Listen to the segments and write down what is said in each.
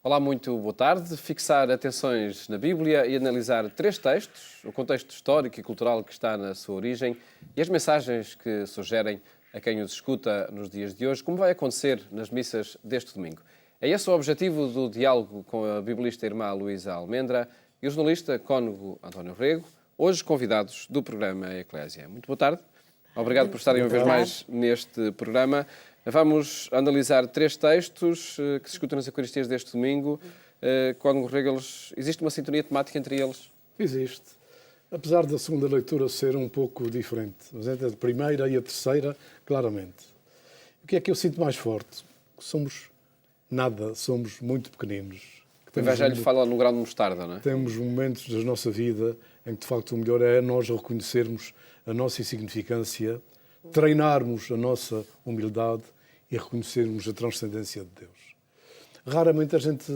Olá, muito boa tarde. Fixar atenções na Bíblia e analisar 3 textos, o contexto histórico e cultural que está na sua origem e as mensagens que sugerem a quem os escuta nos dias de hoje, como vai acontecer nas missas deste domingo. É esse o objetivo do diálogo com a biblista irmã Luísa Almendra e o jornalista cônego António Rego, hoje convidados do programa Eclésia. Muito boa tarde. Obrigado por estarem uma vez mais neste programa. Vamos analisar 3 textos que se escutam nas Eucaristias deste domingo. Cônego Rego, existe uma sintonia temática entre eles? Existe. Apesar da segunda leitura ser um pouco diferente, mas entre a primeira e a terceira, claramente. O que é que eu sinto mais forte? Que somos nada, somos muito pequeninos. O Evangelho fala no grão de mostarda, não é? Temos momentos da nossa vida em que, de facto, o melhor é nós reconhecermos a nossa insignificância, treinarmos a nossa humildade e reconhecermos a transcendência de Deus. Raramente a gente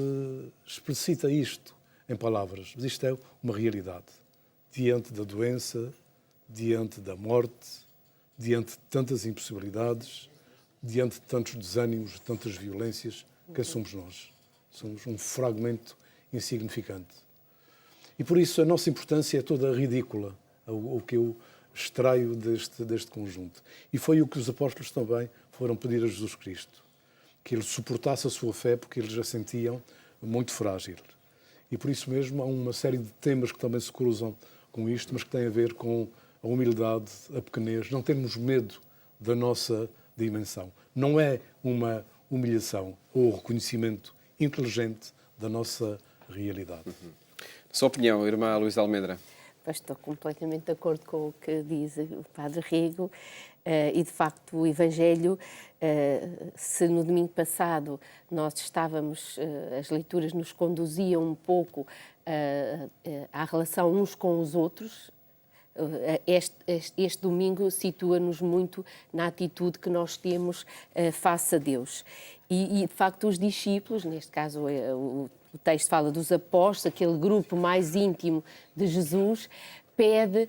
explicita isto em palavras, mas isto é uma realidade. Diante da doença, diante da morte, diante de tantas impossibilidades, diante de tantos desânimos, de tantas violências, quem somos nós? Somos um fragmento insignificante. E por isso a nossa importância é toda ridícula, o que eu extraio deste conjunto. E foi o que os apóstolos também foram pedir a Jesus Cristo, que ele suportasse a sua fé, porque eles a sentiam muito frágil. E por isso mesmo há uma série de temas que também se cruzam com isto, mas que têm a ver com a humildade, a pequenez, não termos medo da nossa dimensão. Não é uma humilhação ou reconhecimento inteligente da nossa realidade. Sua opinião, irmã Luísa Almendra? Estou completamente de acordo com o que diz o Padre Rego e, de facto, o Evangelho, se no domingo passado nós estávamos, as leituras nos conduziam um pouco à relação uns com os outros, este domingo situa-nos muito na atitude que nós temos face a Deus. E, de facto, os discípulos, neste caso o texto fala dos apóstolos, aquele grupo mais íntimo de Jesus, pede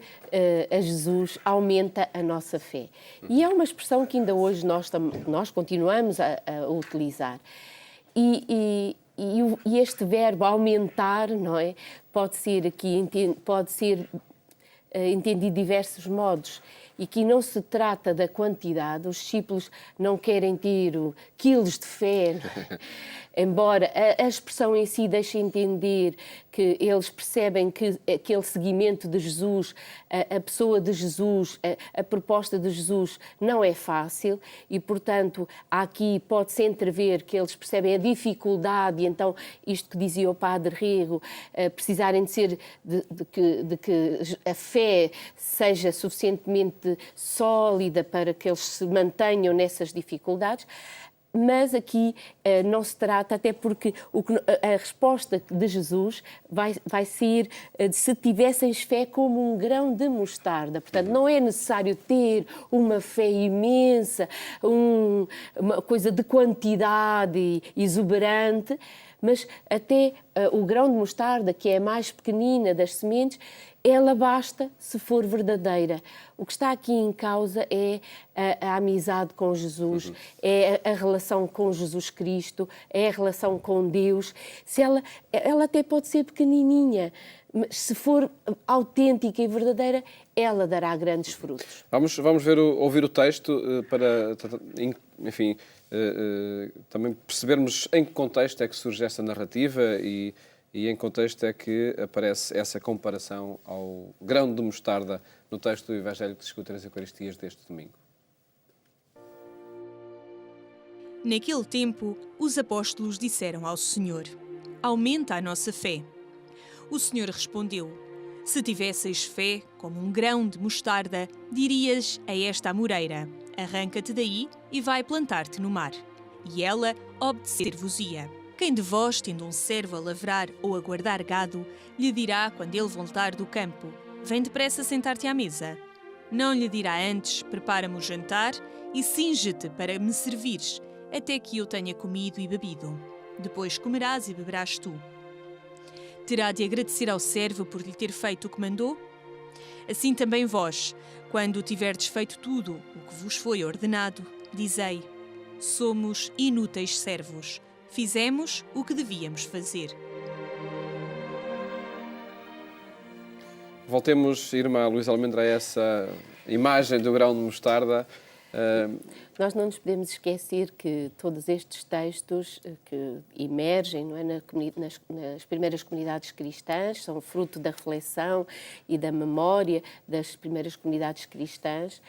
a Jesus, aumenta a nossa fé. E é uma expressão que ainda hoje nós continuamos a utilizar. E este verbo aumentar, não é? Pode ser entendido de diversos modos, e que não se trata da quantidade. Os discípulos não querem ter quilos de fé, embora a expressão em si deixe entender que eles percebem que aquele seguimento de Jesus, a pessoa de Jesus, a proposta de Jesus não é fácil e, portanto, aqui pode-se entrever que eles percebem a dificuldade e então isto que dizia o Padre Rego, precisarem de ser, de que a fé seja suficientemente sólida para que eles se mantenham nessas dificuldades. Mas aqui não se trata, até porque a resposta de Jesus vai ser se tivesseis fé como um grão de mostarda. Portanto, não é necessário ter uma fé imensa, uma coisa de quantidade exuberante, mas até o grão de mostarda, que é a mais pequenina das sementes, ela basta se for verdadeira. O que está aqui em causa é a amizade com Jesus, é a relação com Jesus Cristo, é a relação com Deus. Ela até pode ser pequenininha, mas se for autêntica e verdadeira, ela dará grandes frutos. Vamos ouvir o texto para, enfim, também percebermos em que contexto é que surge essa narrativa e em que contexto é que aparece essa comparação ao grão de mostarda no texto do Evangelho que se escuta nas Eucaristias deste domingo. Naquele tempo, os apóstolos disseram ao Senhor: aumenta a nossa fé. O Senhor respondeu: se tivesseis fé como um grão de mostarda, dirias a esta amoreira: arranca-te daí e vai plantar-te no mar. E ela obedecer-vos-ia. Quem de vós, tendo um servo a lavrar ou a guardar gado, lhe dirá, quando ele voltar do campo: vem depressa sentar-te à mesa? Não lhe dirá antes: prepara-me o jantar e cinge-te para me servires, até que eu tenha comido e bebido. Depois comerás e beberás tu. Terá de agradecer ao servo por lhe ter feito o que mandou? Assim também vós, quando tiverdes feito tudo o que vos foi ordenado, dizei: somos inúteis servos. Fizemos o que devíamos fazer. Voltemos, irmã Luísa Almendra, a essa imagem do grão de mostarda. Nós não nos podemos esquecer que todos estes textos que emergem, não é, nas primeiras comunidades cristãs, são fruto da reflexão e da memória das primeiras comunidades cristãs,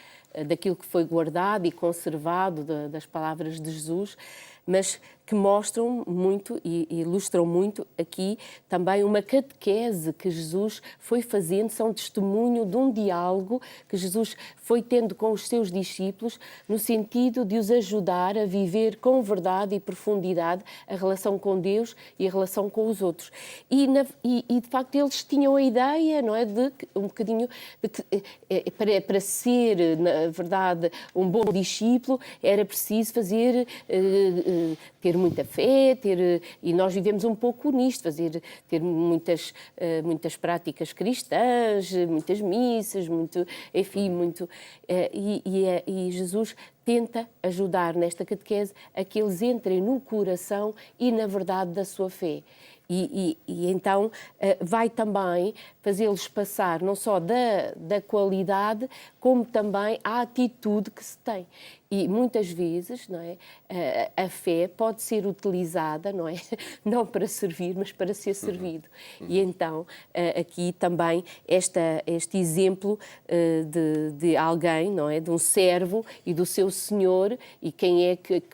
daquilo que foi guardado e conservado das palavras de Jesus, mas que mostram muito e ilustram muito aqui também uma catequese que Jesus foi fazendo, são testemunho de um diálogo que Jesus foi tendo com os seus discípulos, no sentido de os ajudar a viver com verdade e profundidade a relação com Deus e a relação com os outros. E de facto eles tinham a ideia, não é, de um bocadinho de que para ser, na verdade, um bom discípulo era preciso fazer ter muita fé, e nós vivemos um pouco nisto, ter muitas práticas cristãs, muitas missas, e Jesus tenta ajudar nesta catequese a que eles entrem no coração e na verdade da sua fé. E então vai também fazê-los passar não só da qualidade, como também a atitude que se tem. E muitas vezes, não é, a fé pode ser utilizada, não é, não para servir, mas para ser servido. E então aqui também este exemplo de alguém, não é, de um servo e do seu senhor, e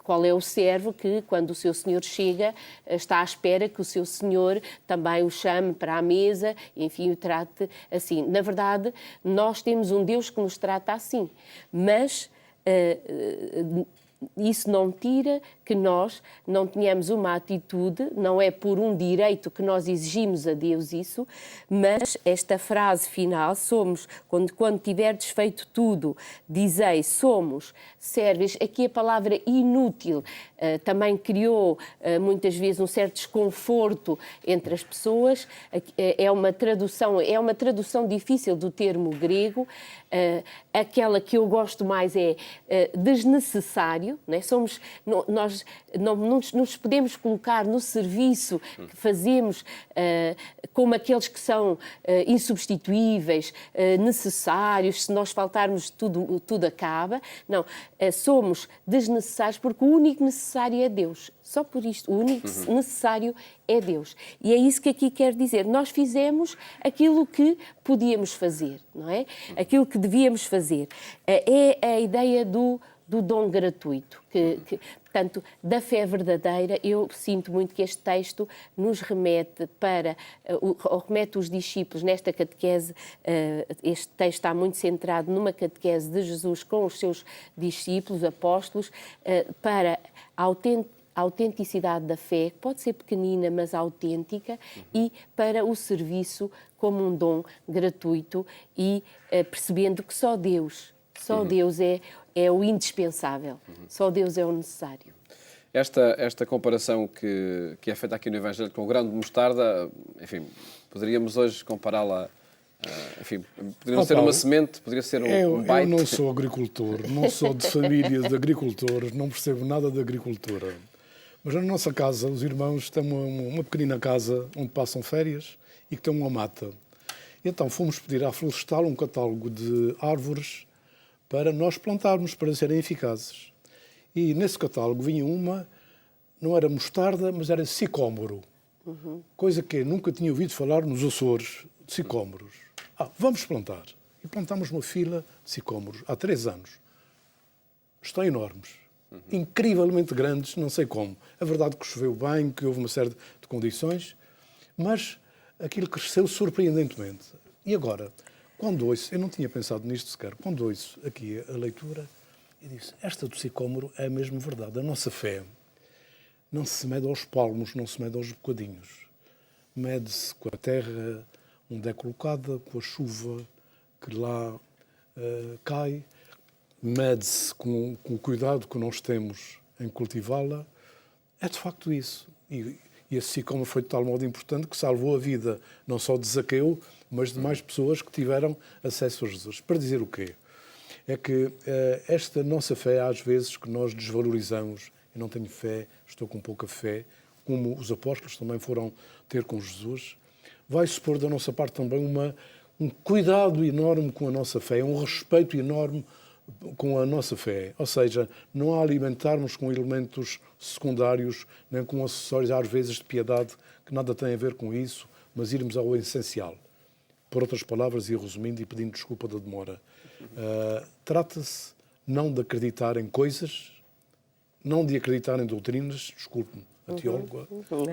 qual é o servo que, quando o seu senhor chega, está à espera que o seu senhor também o chame para a mesa, e, enfim, o trate assim. Na verdade, nós temos um Deus que nos trata assim, mas isso não tira que nós não tenhamos uma atitude, não é por um direito que nós exigimos a Deus isso, mas esta frase final, somos, quando tiverdes feito tudo, dizei, somos servos, aqui a palavra inútil também criou muitas vezes um certo desconforto entre as pessoas, é uma tradução difícil do termo grego, aquela que eu gosto mais é desnecessário, não é? Nós não nos podemos colocar no serviço que fazemos como aqueles que são insubstituíveis, necessários, se nós faltarmos tudo acaba. Não, somos desnecessários porque o único necessário é Deus. Só por isto, o único necessário é Deus. E é isso que aqui quer dizer. Nós fizemos aquilo que podíamos fazer, não é? Aquilo que devíamos fazer. É a ideia do dom gratuito, portanto, da fé verdadeira. Eu sinto muito que este texto nos remete remete os discípulos nesta catequese. Este texto está muito centrado numa catequese de Jesus com os seus discípulos, apóstolos, para a autenticidade da fé, que pode ser pequenina, mas autêntica, e para o serviço como um dom gratuito, e percebendo que só Deus é o indispensável, só Deus é o necessário. Esta comparação que é feita aqui no Evangelho com o grão de mostarda, enfim, poderíamos hoje compará-la, enfim, poderia ser uma semente, poderia ser um baita. Eu não sou agricultor, não sou de família de agricultores, não percebo nada de agricultura. Mas na nossa casa, os irmãos têm uma pequenina casa onde passam férias e que tem uma mata. E então fomos pedir à Florestal um catálogo de árvores para nós plantarmos, para serem eficazes. E nesse catálogo vinha uma, não era mostarda, mas era sicômoro. Coisa que eu nunca tinha ouvido falar nos Açores, de sicômoros. Vamos plantar. E plantámos uma fila de sicômoros há 3 anos. Estão enormes. Incrivelmente grandes, não sei como. É verdade que choveu bem, que houve uma série de condições, mas aquilo cresceu surpreendentemente. E agora, quando ouço, eu não tinha pensado nisto sequer, quando ouço aqui a leitura, eu disse, esta do sicômoro é mesmo verdade. A nossa fé não se mede aos palmos, não se mede aos bocadinhos. Mede-se com a terra onde é colocada, com a chuva que lá cai, mede-se com o cuidado que nós temos em cultivá-la. É de facto isso. E esse sicômoro foi de tal modo importante que salvou a vida não só de Zaqueu, mas de mais pessoas que tiveram acesso a Jesus. Para dizer o quê? É que esta nossa fé, às vezes, que nós desvalorizamos e não tenho fé, estou com pouca fé, como os apóstolos também foram ter com Jesus, vai supor da nossa parte também um cuidado enorme com a nossa fé, um respeito enorme com a nossa fé. Ou seja, não a alimentarmos com elementos secundários, nem com acessórios, às vezes, de piedade, que nada tem a ver com isso, mas irmos ao essencial. Por outras palavras, e resumindo e pedindo desculpa da demora, trata-se não de acreditar em coisas, não de acreditar em doutrinas, desculpe-me a teóloga,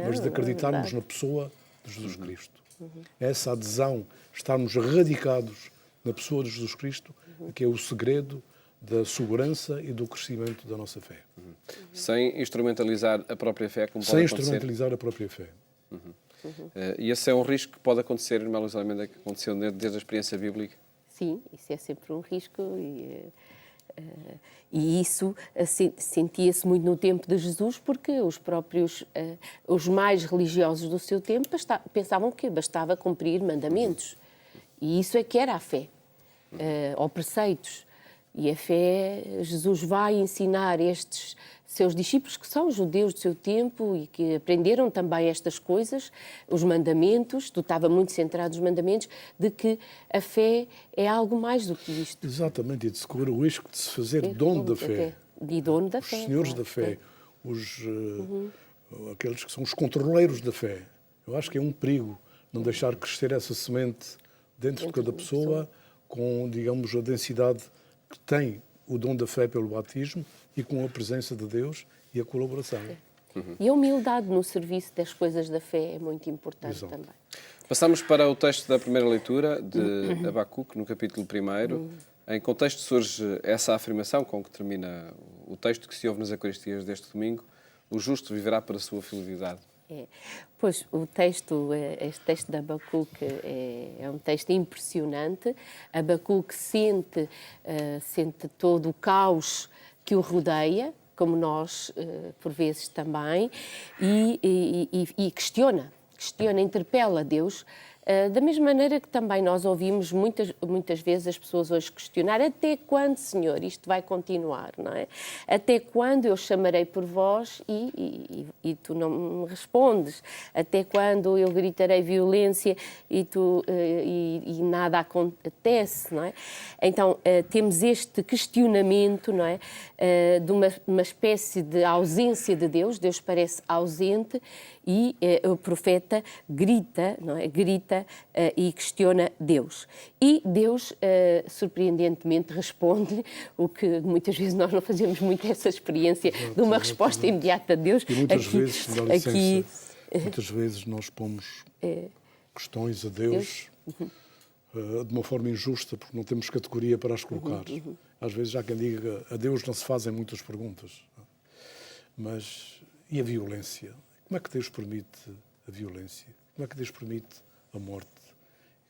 mas de acreditarmos na pessoa de Jesus Cristo. Essa adesão, estarmos radicados na pessoa de Jesus Cristo, que é o segredo da segurança e do crescimento da nossa fé. Sem instrumentalizar a própria fé, como Sem pode acontecer. instrumentalizar a própria fé. E esse é um risco que pode acontecer, irmã Luísa Almeida, que aconteceu desde a experiência bíblica? Sim, isso é sempre um risco e isso sentia-se muito no tempo de Jesus, porque os próprios, os mais religiosos do seu tempo pensavam que bastava cumprir mandamentos. E isso é que era a fé, ou preceitos. E a fé, Jesus vai ensinar estes seus discípulos, que são judeus do seu tempo e que aprenderam também estas coisas, os mandamentos, tu estava muito centrado nos mandamentos, de que a fé é algo mais do que isto. Exatamente, e de se correr o risco de se fazer dono da fé. E dono da Os fé. senhores claro. da fé, aqueles que são os controleiros da fé. Eu acho que é um perigo não deixar crescer essa semente dentro de cada pessoa, com, digamos, a densidade que tem o dom da fé pelo batismo e com a presença de Deus e a colaboração. E a humildade no serviço das coisas da fé é muito importante Exato. também. Passamos para o texto da primeira leitura de Abacuque, no capítulo 1. Em contexto surge essa afirmação com que termina o texto que se ouve nas Eucaristias deste domingo: o justo viverá para a sua fidelidade. Pois, este texto de Abacuque é um texto impressionante. Abacuque sente todo o que o rodeia, como nós, por vezes, também, e questiona, interpela Deus, da mesma maneira que também nós ouvimos muitas vezes as pessoas hoje questionar: até quando, Senhor, isto vai continuar, não é? Até quando eu chamarei por vós e tu não me respondes? Até quando eu gritarei violência e nada acontece, não é? Então, temos este questionamento, não é? De uma espécie de ausência de Deus. Deus parece ausente e o profeta grita, não é? Grita e questiona Deus. E Deus, surpreendentemente, responde-lhe, o que muitas vezes nós não fazemos muito essa experiência de uma resposta imediata de Deus. E muitas vezes, se dá licença, muitas vezes nós pomos questões a Deus de uma forma injusta, porque não temos categoria para as colocar. Às vezes há quem diga: a Deus não se fazem muitas perguntas. Mas e a violência? Como é que Deus permite a violência? Como é que Deus permite a morte?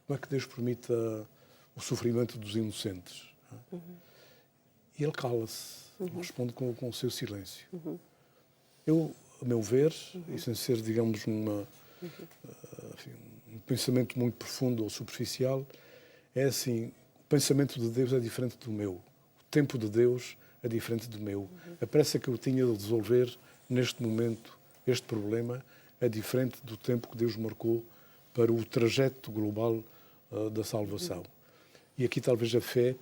Como é que Deus permite o sofrimento dos inocentes? E ele cala-se, responde com o seu silêncio. Eu, a meu ver, e sem ser, digamos, um pensamento muito profundo ou superficial, é assim: o pensamento de Deus é diferente do meu. O tempo de Deus é diferente do meu. A pressa que eu tinha de resolver neste momento este problema é diferente do tempo que Deus marcou para o trajeto global da salvação. E aqui talvez a fé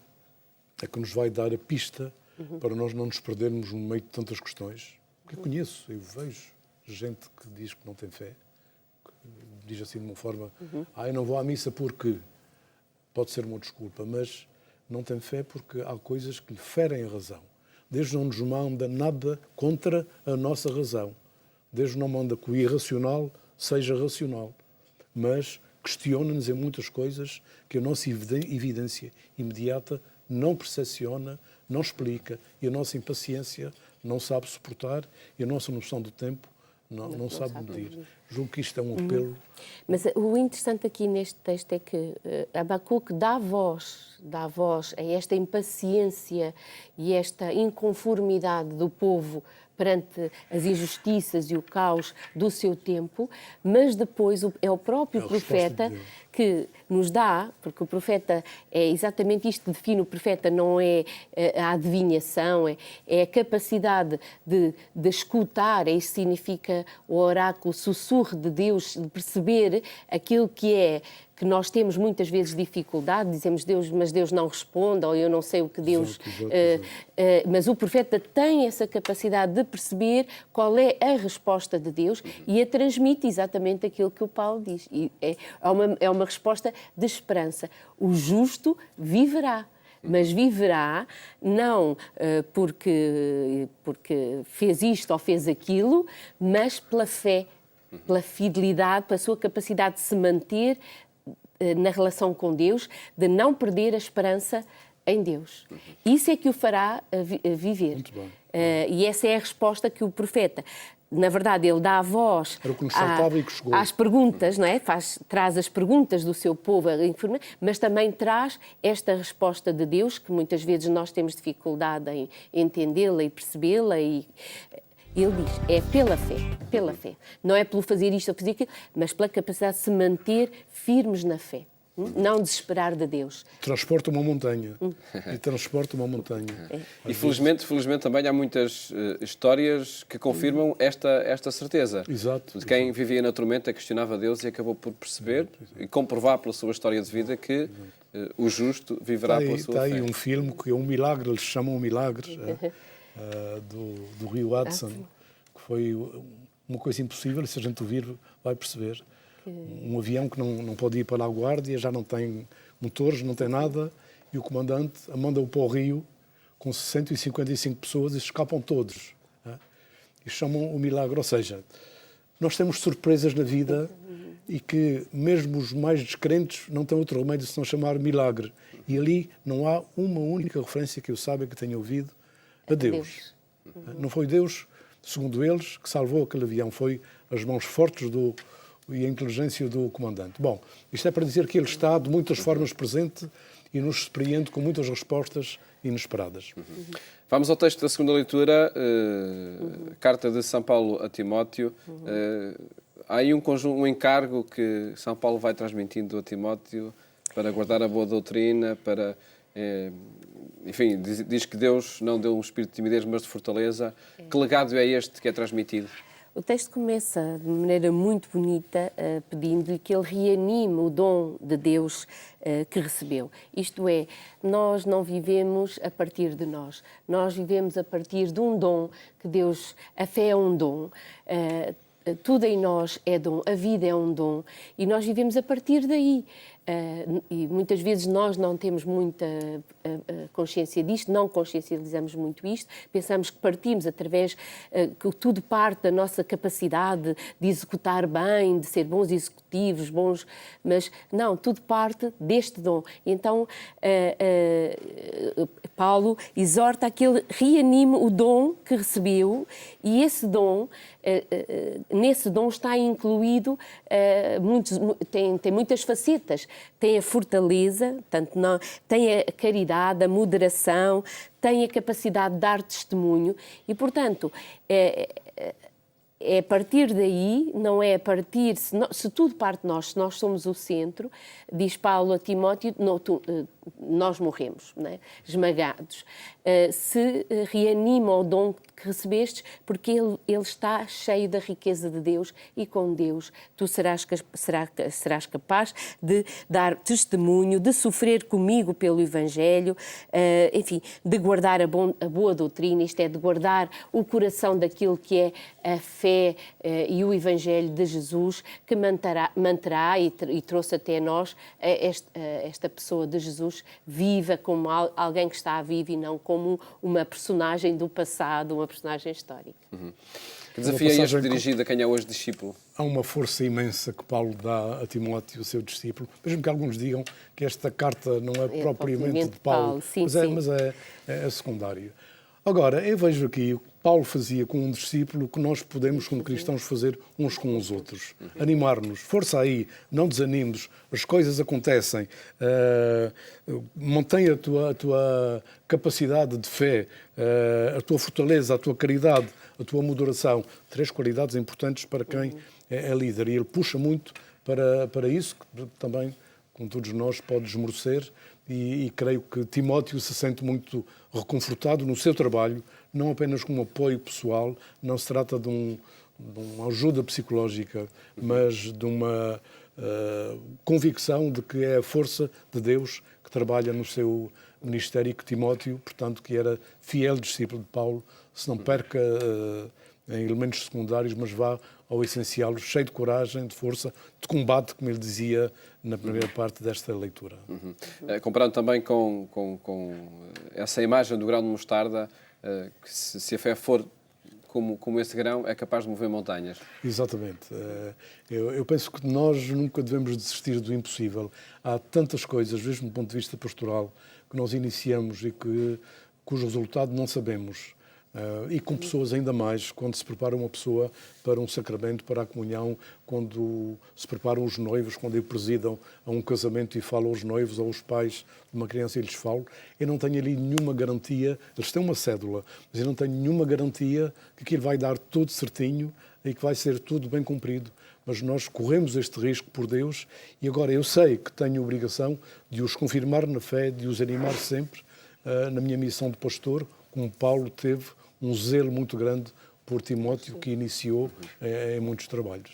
é que nos vai dar a pista para nós não nos perdermos no meio de tantas questões. Porque eu conheço, eu vejo gente que diz que não tem fé, que diz assim de uma forma: eu não vou à missa porque... Pode ser uma desculpa, mas não tem fé porque há coisas que lhe ferem a razão. Deus não nos manda nada contra a nossa razão. Deus não manda que o irracional seja racional, mas questiona-nos em muitas coisas que a nossa evidência imediata não percepciona, não explica, e a nossa impaciência não sabe suportar, e a nossa noção do tempo não sabe medir. Julgo que isto é um apelo. Mas o interessante aqui neste texto é que Abacuque dá voz a esta impaciência e esta inconformidade do povo perante as injustiças e o caos do seu tempo, mas depois é o próprio profeta que nos dá, porque o profeta é exatamente isto que define o profeta, não é a adivinhação, é a capacidade de escutar, é isso que significa o oráculo, o sussurro de Deus, de perceber aquilo que nós temos muitas vezes dificuldade, dizemos Deus, mas Deus não responde, ou eu não sei o que Deus... mas o profeta tem essa capacidade de perceber qual é a resposta de Deus e a transmite exatamente aquilo que o Paulo diz. E é uma resposta de esperança. O justo viverá. Mas viverá não porque fez isto ou fez aquilo, mas pela fé, pela fidelidade, pela sua capacidade de se manter na relação com Deus, de não perder a esperança em Deus. Isso é que o fará viver. Muito bem. E essa é a resposta que o profeta... Na verdade, ele dá a voz às perguntas, não é? Traz as perguntas do seu povo, mas também traz esta resposta de Deus, que muitas vezes nós temos dificuldade em entendê-la e percebê-la. E ele diz, é pela fé. Não é pelo fazer isto ou fazer aquilo, mas pela capacidade de se manter firmes na fé. Não desesperar de Deus. Transporta uma montanha. E transporta uma montanha. E felizmente também há muitas histórias que confirmam esta certeza. Exato. De quem vivia na tormenta, questionava Deus e acabou por perceber e comprovar pela sua história de vida que o justo viverá pela sua fé. Está aí um filme que é um milagre, eles chamam um milagre, do Rio Hudson, que foi uma coisa impossível, e se a gente ouvir vai perceber. Um avião que não pode ir para a guarda, já não tem motores, não tem nada, e o comandante manda-o para o rio com 155 pessoas e escapam todos. E chamam o milagre. Ou seja, nós temos surpresas na vida e que mesmo os mais descrentes não têm outro remédio senão chamar milagre. E ali não há uma única referência que eu saiba que tenha ouvido a Deus. Não foi Deus, segundo eles, que salvou aquele avião, foi as mãos fortes e a inteligência do comandante. Bom, isto é para dizer que ele está de muitas formas presente e nos surpreende com muitas respostas inesperadas. Vamos ao texto da segunda leitura, carta de São Paulo a Timóteo. Há aí um encargo que São Paulo vai transmitindo a Timóteo para guardar a boa doutrina, para... enfim, diz que Deus não deu um espírito de timidez, mas de fortaleza. Que legado é este que é transmitido? O texto começa de maneira muito bonita, pedindo-lhe que ele reanime o dom de Deus que recebeu. Isto é, nós não vivemos a partir de nós vivemos a partir de um dom que Deus... A fé é um dom, tudo em nós é dom, a vida é um dom, e nós vivemos a partir daí. E muitas vezes nós não temos muita consciência disto, não consciencializamos muito isto, pensamos que partimos através, que tudo parte da nossa capacidade de executar bem, de ser bons executivos, mas não, tudo parte deste dom. Então, Paulo exorta a que ele reanime o dom que recebeu, e esse dom, nesse dom está incluído, tem muitas facetas. Tem a fortaleza, tem a caridade, a moderação, tem a capacidade de dar testemunho e, portanto, é a partir daí, não é a partir... Se tudo parte de nós, se nós somos o centro, diz Paulo a Timóteo, nós morremos, não é? Esmagados. Se reanima o dom que recebestes, porque ele está cheio da riqueza de Deus e com Deus tu serás capaz de dar testemunho, de sofrer comigo pelo Evangelho, enfim, de guardar a boa doutrina, isto é, de guardar o coração daquilo que é a fé e o Evangelho de Jesus, que manterá e trouxe até nós esta pessoa de Jesus viva como alguém que está vivo e não como uma personagem do passado, uma personagem histórica. Que desafio é este dirigido a quem é hoje discípulo? Há uma força imensa que Paulo dá a Timóteo, o seu discípulo, mesmo que alguns digam que esta carta não é propriamente de Paulo, sim, mas é secundário. Agora, eu vejo aqui o que Paulo fazia com um discípulo que nós podemos, como cristãos, fazer uns com os outros. Animar-nos. Força aí, não desanimes, as coisas acontecem. Mantém a tua capacidade de fé, a tua fortaleza, a tua caridade, a tua moderação. 3 qualidades importantes para quem é líder. E ele puxa muito para isso, que também, como todos nós, pode esmorecer. E creio que Timóteo se sente muito reconfortado no seu trabalho, não apenas como apoio pessoal, não se trata de uma ajuda psicológica, mas de uma convicção de que é a força de Deus que trabalha no seu ministério, e que Timóteo, portanto, que era fiel discípulo de Paulo, se não perca em elementos secundários, mas vá ao essencial, cheio de coragem, de força, de combate, como ele dizia na primeira parte desta leitura. Comparando também com essa imagem do grão de mostarda, que se a fé for como esse grão, é capaz de mover montanhas. Exatamente. Eu penso que nós nunca devemos desistir do impossível. Há tantas coisas, mesmo do ponto de vista pastoral, que nós iniciamos e cujo resultado não sabemos. E com pessoas ainda mais, quando se prepara uma pessoa para um sacramento, para a comunhão, quando se preparam os noivos, quando eu presidam a um casamento e falo aos noivos ou aos pais de uma criança e lhes falo, eu não tenho ali nenhuma garantia, eles têm uma cédula, mas eu não tenho nenhuma garantia que aquilo vai dar tudo certinho e que vai ser tudo bem cumprido. Mas nós corremos este risco por Deus e agora eu sei que tenho a obrigação de os confirmar na fé, de os animar sempre na minha missão de pastor, como Paulo teve um zelo muito grande por Timóteo, que iniciou em muitos trabalhos.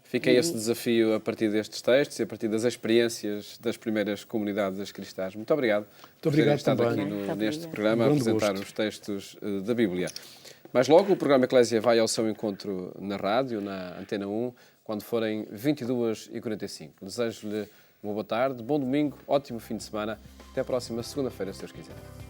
Fica esse desafio a partir destes textos e a partir das experiências das primeiras comunidades cristãs. Muito obrigado por terem estado aqui neste programa a apresentar os textos da Bíblia. Mais logo, o programa Eclésia vai ao seu encontro na rádio, na Antena 1, quando forem 22h45. Desejo-lhe uma boa tarde, bom domingo, ótimo fim de semana. Até a próxima segunda-feira, se Deus quiser.